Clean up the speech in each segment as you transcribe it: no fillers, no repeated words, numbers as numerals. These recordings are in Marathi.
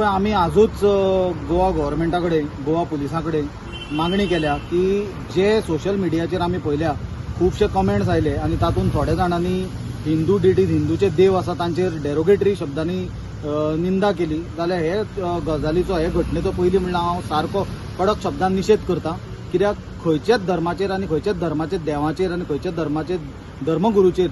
पण आम्ही आजूच गोवा गव्हर्मेंटाकडे गोवा पुलिसांकडे मागणी केल्या की जे सोशल मिडियाचेर आमी पळयल्या खुबशे कमेंट्स आयले आनी तातूंत थोड्या जाणांनी हिंदू डिटीज हिंदूचे देव आसा तांचेर डेरोगेटरी शब्दांनी निंदा केली जाल्यार हे गजालीचो हे घटनेचो पयलीं म्हणल्यार हांव सारको कडक शब्दांत निशेध करता। कित्याक खंयच्याच धर्माचेर आनी खंयच्याच धर्माचे देवाचेर आनी खंयच्याच धर्माचे धर्मगुरूचेर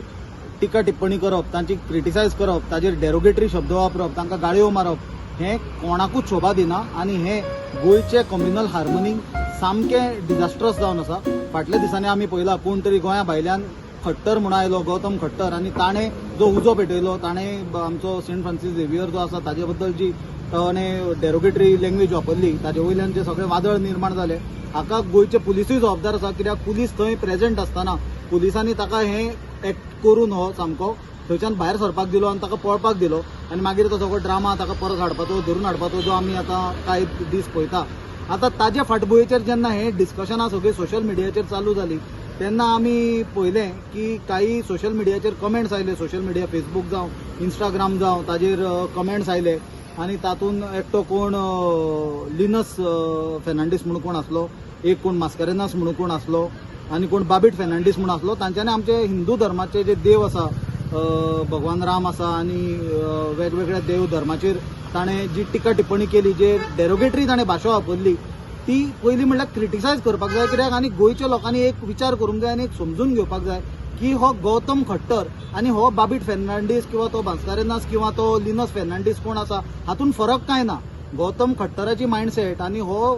टिका टिप्पणी करप, तांची क्रिटिसायज करप, ताचेर डेरोगेटरी शब्द वापरप, तांकां गाळयो मारप हें कोणाकूच शोभा दिना आनी हें गोंयचे कम्युनल हार्मोनीक सामकें डिजास्ट्रस जावन आसा। फाटल्या दिसांनी आमी पळयलां कोण तरी गोंया भायल्यान खट्टर म्हणून आयलो गौतम खट्टर आनी ताणें जो उजो पेटयलो ताणें आमचो सेंट फ्रांसीस झेवियर जो आसा ताजे बद्दल जी ताणें डेरोगेटरी लँग्वेज वापरली ताजे वयल्यान जे सगळें वादळ निर्माण जालें हाका गोंयचे पुलिसूय जबाबदार आसा। कित्याक पुलीस थंय प्रेझेंट आसतना पुलिसांनी ताका हें एक्ट करून हो सामको थंयच्यान भायर सरपाक दिलो आनी ताका पळपाक दिलो आनी मागीर तो सगळो ड्रामा ताका परत हाडपाचो धरून हाडपाचो जो आमी आतां कांय दीस पळयता। आतां ताज्या फाटभुंयेचेर जेन्ना हें डिस्कशनां सगळीं सोशल मिडियाचेर चालू जालीं तेन्ना आमी पळयलें की काही सोशल मिडियाचेर कमेंट्स आयले, सोशल मिडिया फेसबूक जावं इंस्टाग्राम जावं ताजेर कमेंट्स आयले आनी तातूंत एकटो कोण लिनस फेर्नांडीस म्हणून कोण आसलो, एक कोण मास्कारेनास म्हणून कोण आसलो आनी कोण बाबीट फेर्नांडीस म्हणून आसलो, तांच्यांनी आमचे हिंदू धर्माचे जे देव आसा भगवान राम आसा आनी वेगवेगळ्या देव धर्माचेर ताणें जी टिका टिप्पणी केली, जे डेरोगेटरी ताणें भाशा वापरली ती पयलीं म्हणल्यार क्रिटिसायज करपाक जाय। कित्याक आनी गोंयच्या लोकांनी एक विचार करूंक जाय आनी एक समजून घेवपाक जाय की हो गौतम खट्टर आनी हो बाबीट फेर्नांडीस किंवा तो भास्करेनास किंवा तो लिनस फेर्नांडीस कोण आसा हातूंत फरक कांय ना। गौतम खट्टराची मायंडसेट आनी हो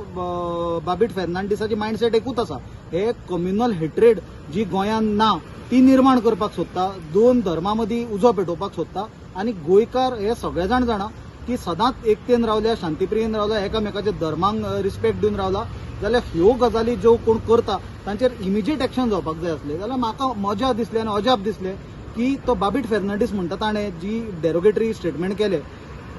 बाबीट फेर्नांडीसाची मायंडसेट एकूच आसा। हे कम्युनल हेट्रेड जी गोंयांत ना ती निर्माण करपाक सोदता, दोन धर्मां मदीं उजो पेटोवपाक सोदता आनी गोंयकार हे सगळे जाण जाणा की सदांच एकतेन रावल्या, शांतीप्रियेन रावल्या, एकामेकाच्या धर्मांक रिस्पेक्ट दिवन रावला जाल्यार ह्यो गजाली ज्यो कोण करता तांचेर इमिजिएट एक्शन जावपाक जाय आसलें। जाल्यार म्हाका मजा दिसली आनी अजाप दिसलें की तो बाबीट फेर्नांडीस म्हणटा ताणें जी डेरोगेटरी स्टेटमेंट केलें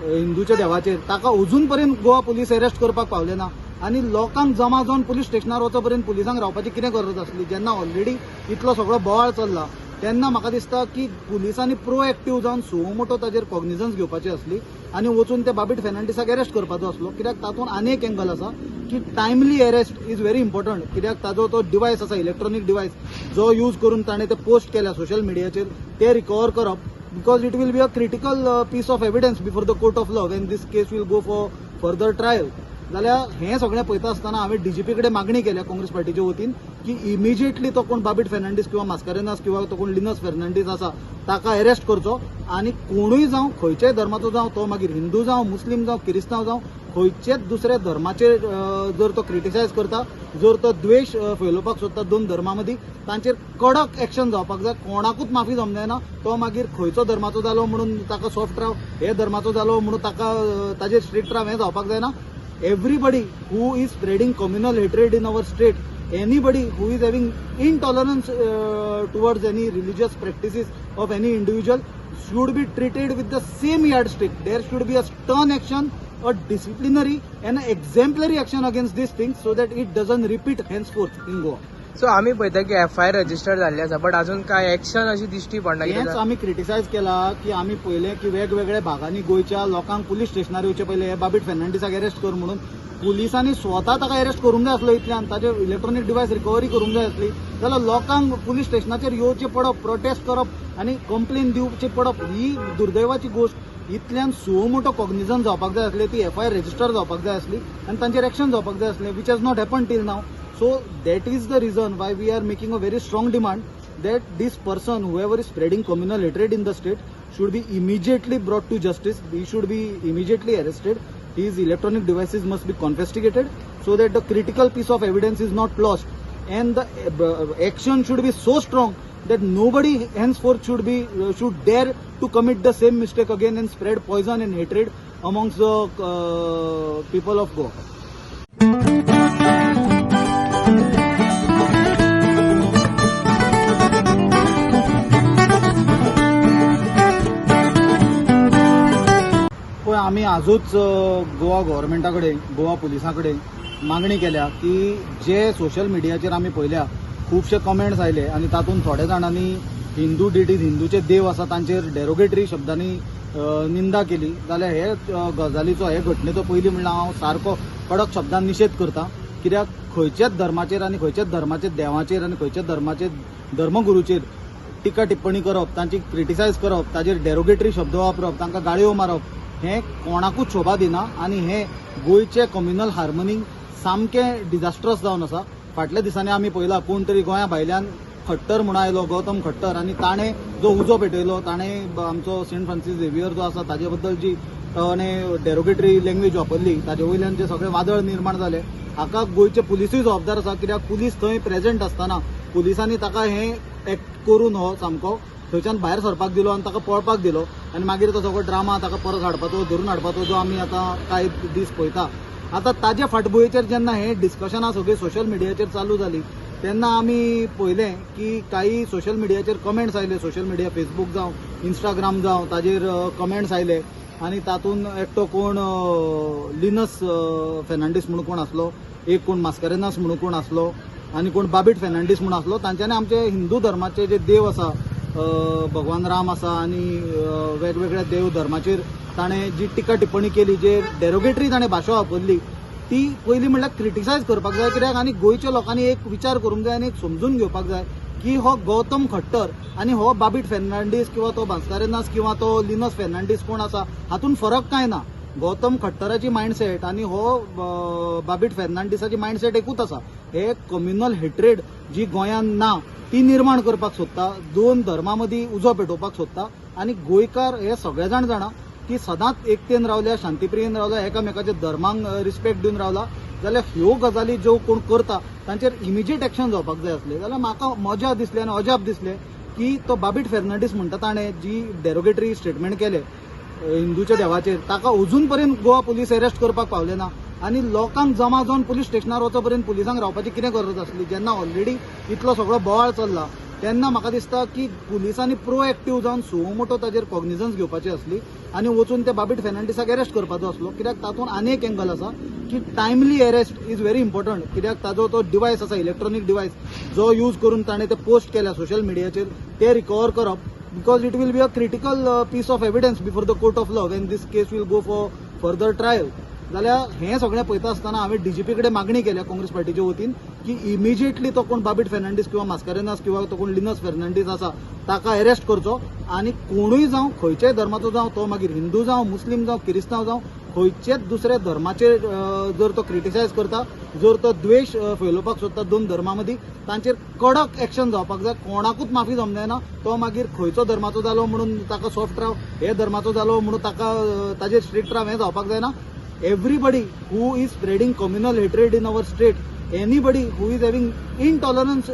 हिंदूच्या देवाचेर ताका अजून पर्यंत गोवा पुलीस अरेस्ट करपाक पावले ना आनी लोकांक जमा जावन पुलीस स्टेशनार वचो पर्यंत पुलिसांक रावपाची कितें गरज आसली। जेन्ना ऑलरेडी इतलो सगळो बोवाळ चल्ला तेन्ना म्हाका दिसता की पुलिसांनी प्रोएक्टीव जावन मोठो ताजेर कॉग्निझन्स घेवपाची आसली आनी वचून ते बाबीट फेर्नांडीसाक अरेस्ट करपाचो आसलो। कित्याक तातूंत आनी एक एंगल आसा की timely arrest is very important. कित्याक ताजो तो डिवायस आसा इलेक्ट्रॉनिक डिवायस जो यूज करून ताणें ते पोस्ट केल्या सोशल मिडियाचेर ते रिकवर करप because it will be a critical piece of evidence before the court of law when these case will go for further trial. जाल्यार हें सगळें पळयता आसतना हांवें डीजीपी कडेन मागणी केल्या काँग्रेस पार्टीचे वतीन की इमिजिएटली तो कोण बाबीट फेर्नांडीस किंवा मास्कारेनास किंवा तो कोण लिनस फेर्नांडीस आसा ताका अरेस्ट करचो आनी कोणूय जावं खंयच्याय धर्माचो जावं तो मागीर हिंदू जावं मुस्लीम जावं क्रिस्तांव जावं खंयचेच दुसऱ्या धर्माचेर जर तो क्रिटिसायज करता, जर तो द्वेष फैलोवपाक सोदता दोन धर्मां मदीं तांचेर कडक एक्शन जावपाक जाय। कोणाकूच माफी जमना जायना। तो मागीर खंयचो धर्माचो जालो म्हणून ताका सॉफ्ट राव, हे धर्माचो जालो म्हणून ताका ताजेर स्ट्रिक्ट राव हें जावपाक जायना। Everybody who is spreading communal hatred in our state, anybody who is having intolerance towards any religious practices of any individual should be treated with the same yardstick. There should be a stern action, a disciplinary and an exemplary action against these things so that it doesn't repeat henceforth in Goa. So आम्ही पळयता की FIR रजिस्टर जाल्ली आसा बट अजून काय एक्शन अशी दिश्टी पडना। हेच आमी क्रिटिसायज केला की आमी पळयलें की वेगवेगळ्या भागांनी गोंयच्या लोकांक पुलीस स्टेशनार येवचे पयले हे बाबीट फेर्नांडीसाक अरेस्ट कर म्हणून पुलिसांनी स्वता ताका अरेस्ट करूंक जाय आसलो इतल्यान ताजे इलेक्ट्रॉनिक डिवायस रिकवरी करूंक जाय आसली जाल्यार लोकांक पुलीस स्टेशनाचेर येवचें पडप, प्रोटेस्ट करप आनी कंप्लेन दिवचें पडप ही दुर्दैवाची गोष्ट। इतल्यान मोठो कॉग्निझन्स जावपाक जाय आसली, ती FIR रजिस्टर जावपाक जाय आसली आनी तांचेर एक्शन जावपाक जाय आसलें which has not happen till now. So that is the reason why we are making a very strong demand that this person, whoever is spreading communal hatred in the state, should be immediately brought to justice. He should be immediately arrested. His electronic devices must be confiscated so that the critical piece of evidence is not lost. And the action should be so strong that nobody henceforth should dare to commit the same mistake again and spread poison and hatred amongst the people of Goa. पण आम्ही आजूच गोवा गव्हर्मेंटाकडे गोवा पुलिसांकडे मागणी केल्या की जे सोशल मिडियाचेर आमी पळयल्या खुबशे कमेंट्स आयले आनी तातूंत थोड्या जाणांनी हिंदू डिटीज हिंदूचे देव आसा तांचेर डेरोगेटरी शब्दांनी निंदा केली जाल्यार हे गजालीचो हे घटनेचो पयलीं म्हणल्यार हांव सारको कडक शब्दान निशेध करता. कित्याक खंयच्याच धर्माचेर आनी खंयच्याच धर्माच्या देवाचेर आनी खंयच्याच धर्माचे धर्मगुरूचेर टिका टिप्पणी करप, तांची क्रिटिसायज करप, ताचेर डेरोगेटरी शब्द वापरप, तांकां गाळयो मारप हें कोणाकूच शोभा दिना आनी हें गोंयचे कम्युनल हार्मनीक सामकें डिजास्ट्रस जावन आसा. फाटल्या दिसांनी आमी पळयलां कोण तरी गोंया भायल्यान खट्टर म्हणून आयलो, गौतम खट्टर, आनी ताणें जो उजो पेटयलो, ताणें आमचो सेंट फ्रांसीस झेवियर जो आसा ताजे बद्दल जी ताणें डेरोगेटरी लँग्वेज वापरली, ताजे वयल्यान जे सगळें वादळ निर्माण जालें. हाका गोंयचे पुलिसूय जबाबदार आसा. कित्याक पुलीस थंय प्रेझेंट आसतना पुलिसांनी ताका हें एक्ट करून हो सामको थंयच्यान भायर सरपाक दिलो आनी ताका पळपाक दिलो आनी मागीर तो सगळो ड्रामा ताका परत हाडपाचो, धरून हाडपाचो जो आमी आतां कांय दीस पळयता. आतां ताज्या फाटभुंयेचेर जेन्ना हें डिस्कशनां सगळीं सोशल मिडियाचेर चालू जालीं तेन्ना आमी पळयलें की काही सोशल मिडियाचेर कमेंट्स आयले. सोशल मिडिया फेसबूक जावं इंस्टाग्राम जावं ताजेर कमेंट्स आयले आनी तातूंत एकटो कोण लिनस फेर्नांडीस म्हणून कोण आसलो, एक कोण मास्कारेनास म्हणून कोण आसलो आनी कोण बाबीट फेर्नांडीस म्हणून आसलो. तांच्यांनी आमचे हिंदू धर्माचे जे देव आसा, भगवान राम आसा आनी वेगवेगळ्या देव धर्माचेर ताणें जी टिका टिप्पणी केली, जे डेरोगेटरी ताणें भाशा वापरली, ती पयलीं म्हणल्यार क्रिटिसायज करपाक जाय. कित्याक आनी गोंयच्या लोकांनी एक विचार करूंक जाय आनी एक समजून घेवपाक जाय की हो गौतम खट्टर आनी हो बाबीट फेर्नांडीस किंवा तो भास्करेनास किंवा तो लिनस फेर्नांडीस कोण आसा हातूंत फरक कांय ना. गौतम खट्टराची मायंडसेट आनी हो बाबीट फेर्नांडीसाची मायंडसेट एकूच आसा. हे कम्युनल हेट्रेड जी गोंयांत ना ती निर्माण करपाक सोदता, दोन धर्मां मदीं उजो पेटोवपाक सोदता. आनी गोंयकार हे सगळे जाण जाणा की सदांच एकतेन रावल्या, शांतीप्रियेन रावल्या, एकामेकाच्या धर्मांक रिस्पेक्ट दिवन रावला. जाल्यार ह्यो गजाली ज्यो कोण करता तांचेर इमिजिएट एक्शन जावपाक जाय आसलें. जाल्यार म्हाका मजा दिसली आनी अजाप दिसलें की तो बाबीट फेर्नांडीस म्हणटा ताणें जी डेरोगेटरी स्टेटमेंट केलें हिंदूच्या देवाचेर, ताका अजून पर्यंत गोवा पुलीस अरेस्ट करपाक पावले ना. आनी लोकांक जमा जावन पुलीस स्टेशनार वचो पर्यंत पुलिसांक रावपाची कितें गरज आसली. जेन्ना ऑलरेडी इतलो सगळो बोवाळ चल्ला तेन्ना म्हाका दिसता की पुलिसांनी प्रोएक्टीव जावन सुमोटो ताजेर कॉग्निझन्स घेवपाची असली आनी वचून ते बाबीट फेर्नांडीसाक अरेस्ट करपाचो असलो. कित्याक तातूंत आनी एक एंगल आसा की timely arrest is very important. कित्याक ताजो तो डिवायस आसा, इलेक्ट्रॉनिक डिवायस, जो यूज करून ताणें ते पोस्ट केल्या सोशल मिडियाचेर, ते रिकवर करप, because it will be a critical piece of evidence before the court of law when these case will go for further trial. जाल्यार हें सगळें पळयता आसतना हांवें डीजीपी कडेन मागणी केल्या काँग्रेस पार्टीच्या वतीन की इमिजिएटली तो कोण बाबीट फेर्नांडीस किंवा मास्कारेनास किंवा तो कोण लिनस फेर्नांडीस आसा ताका अरेस्ट करचो. आनी कोणूय जावं, खंयच्याय धर्माचो जावं, तो मागीर हिंदू जावं, मुस्लीम जावं, किरिस्तांव जावं, खंयचेच दुसऱ्या धर्माचेर जर तो क्रिटिसायज करता, जर तो द्वेष फैलोवपाक सोदता दोन धर्मां मदीं, तांचेर कडक एक्शन जावपाक जाय. कोणाकूच माफी जमना जायना. तो मागीर खंयचो धर्माचो जालो म्हणून ताका सॉफ्ट राव, हे धर्माचो जालो म्हणून ताका ताजेर स्ट्रिक्ट राव, हें जावपाक जायना. Everybody who is spreading communal hatred in our state, anybody who is having intolerance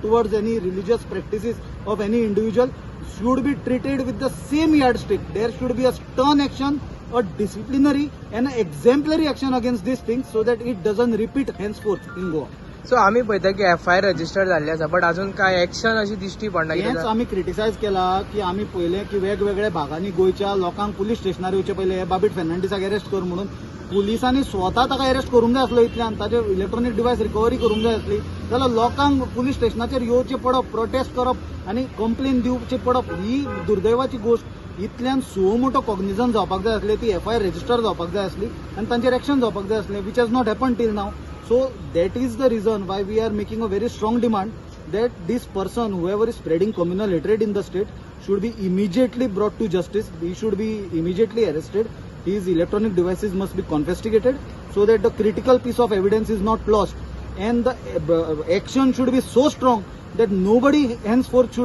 towards any religious practices of any individual should be treated with the same yardstick. There should be a stern action, a disciplinary and an exemplary action against these things so that it doesn't repeat henceforth in Goa. So आमी पळयता की FIR रजिस्टर जाल्ली आसा बट अजून काय एक्शन अशी दिश्टी पडना. हेच आमी क्रिटिसायज केला की आमी पयलें की वेगवेगळ्या भागांनी गोंयच्या लोकांक पुलीस स्टेशनार येवचे पयले हे बाबीट फेर्नांडीसाक अरेस्ट कर म्हणून पुलिसांनी स्वता ताका अरेस्ट करूंक जाय आसलो. इतल्यान ताजे इलेक्ट्रॉनिक डिवायस रिकवरी करूंक जाय आसली. जाल्यार लोकांक पुलीस स्टेशनाचेर येवचें पडप, प्रोटेस्ट करप आनी कंप्लेन दिवचें पडप ही दुर्दैवाची गोष्ट. इतल्यान सो मोठो कॉग्निझन्स जावपाक जाय आसलें, ती FIR रजिस्टर जावपाक जाय आसली आनी तांचेर एक्शन जावपाक जाय आसलें, which has not happen till now. So that is the reason why we are making a very strong demand that this person, whoever is spreading communal hatred in the state, should be immediately brought to justice. He should be immediately arrested. His electronic devices must be confiscated so that the critical piece of evidence is not lost. And the action should be so strong that nobody henceforth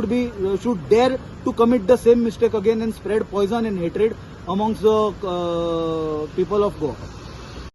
should dare to commit the same mistake again and spread poison and hatred amongst the people of Goa.